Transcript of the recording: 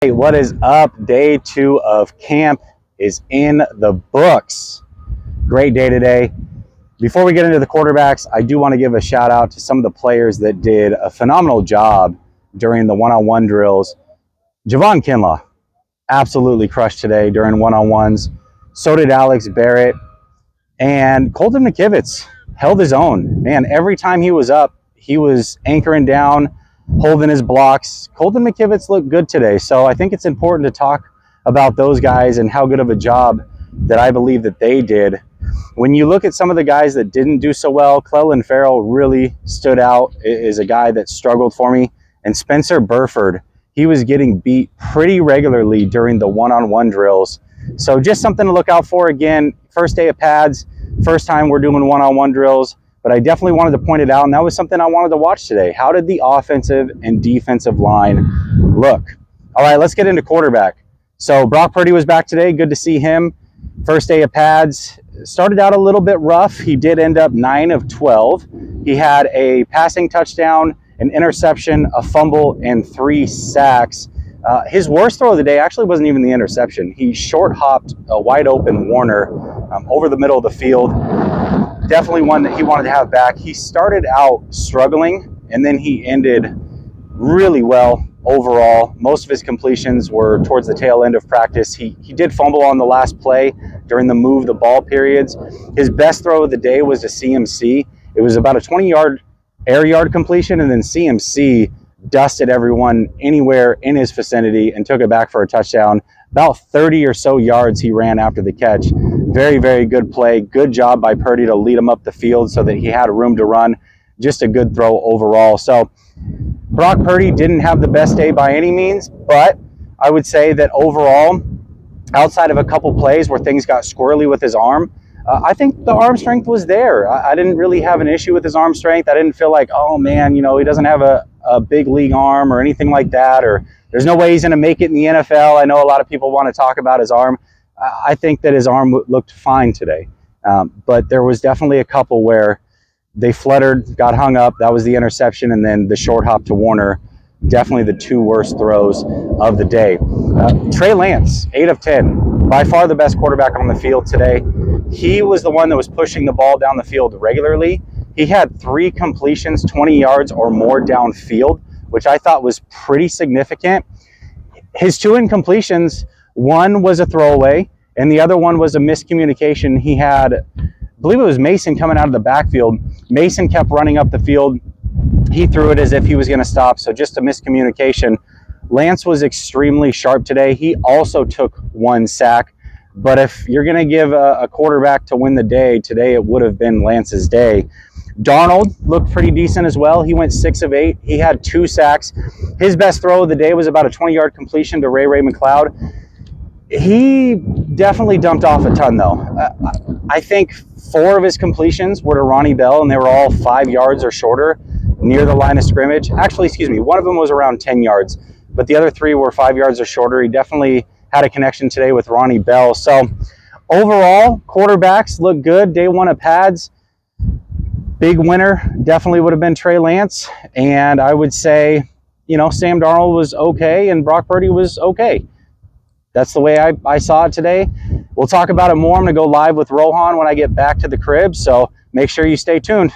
Hey, what is up? Day 2 of camp is in the books. Great day today. Before we get into the quarterbacks, I do want to give a shout out to some of the players that did a phenomenal job during the one-on-one drills. Javon Kinlaw absolutely crushed today during one-on-ones. So did Alex Barrett. And Colton McKivitz held his own. Man, every time he was up, he was anchoring down, holding his blocks. Colton McKivitz looked good today. So I think it's important to talk about those guys and how good of a job that I believe that they did. When you look at some of the guys that didn't do so well, Clellan Farrell really stood out as a guy that struggled for me. And Spencer Burford, he was getting beat pretty regularly during the one-on-one drills. So just something to look out for. Again, first day of pads, first time we're doing one-on-one drills. But I definitely wanted to point it out, and that was something I wanted to watch today. How did the offensive and defensive line look? All right, let's get into quarterback. So Brock Purdy was back today. Good to see him. First day of pads. Started out a little bit rough. He did end up 9 of 12. He had a passing touchdown, an interception, a fumble, and 3 sacks. His worst throw of the day actually wasn't even the interception. He short-hopped a wide-open Warner over the middle of the field. Definitely one that he wanted to have back. He started out struggling, and then he ended really well overall. Most of his completions were towards the tail end of practice. He did fumble on the last play during the move the ball periods. His best throw of the day was to CMC. It was about a 20-yard air yard completion, and then CMC dusted everyone anywhere in his vicinity and took it back for a touchdown. About 30 or so yards he ran after the catch. Very, very good play. Good job by Purdy to lead him up the field so that he had room to run. Just a good throw overall. So Brock Purdy didn't have the best day by any means, but I would say that overall, outside of a couple plays where things got squirrely with his arm, I think the arm strength was there. I didn't really have an issue with his arm strength. I didn't feel like, oh man, he doesn't have a big league arm or anything like that, or there's no way he's going to make it in the NFL. I know a lot of people want to talk about his arm. I think that his arm looked fine today. But there was definitely a couple where they fluttered, got hung up. That was the interception, and then the short hop to Warner. Definitely the 2 worst throws of the day. Trey Lance, 8 of 10. By far the best quarterback on the field today. He was the one that was pushing the ball down the field regularly. He had 3 completions, 20 yards or more downfield, which I thought was pretty significant. His 2 incompletions, one was a throwaway, and the other one was a miscommunication. He had, I believe it was Mason coming out of the backfield. Mason kept running up the field. He threw it as if he was going to stop, so just a miscommunication. Lance was extremely sharp today. He also took 1 sack. But if you're going to give a quarterback to win the day, today it would have been Lance's day. Darnold looked pretty decent as well. He went 6 of 8. He had 2 sacks. His best throw of the day was about a 20-yard completion to Ray McLeod. He definitely dumped off a ton, though. I think 4 of his completions were to Ronnie Bell, and they were all 5 yards or shorter near the line of scrimmage. Actually, excuse me, one of them was around 10 yards, but the other 3 were 5 yards or shorter. He definitely had a connection today with Ronnie Bell. So overall, quarterbacks look good. Day 1 of pads. Big winner definitely would have been Trey Lance. And I would say, Sam Darnold was okay and Brock Purdy was okay. That's the way I saw it today. We'll talk about it more. I'm going to go live with Rohan when I get back to the crib. So make sure you stay tuned.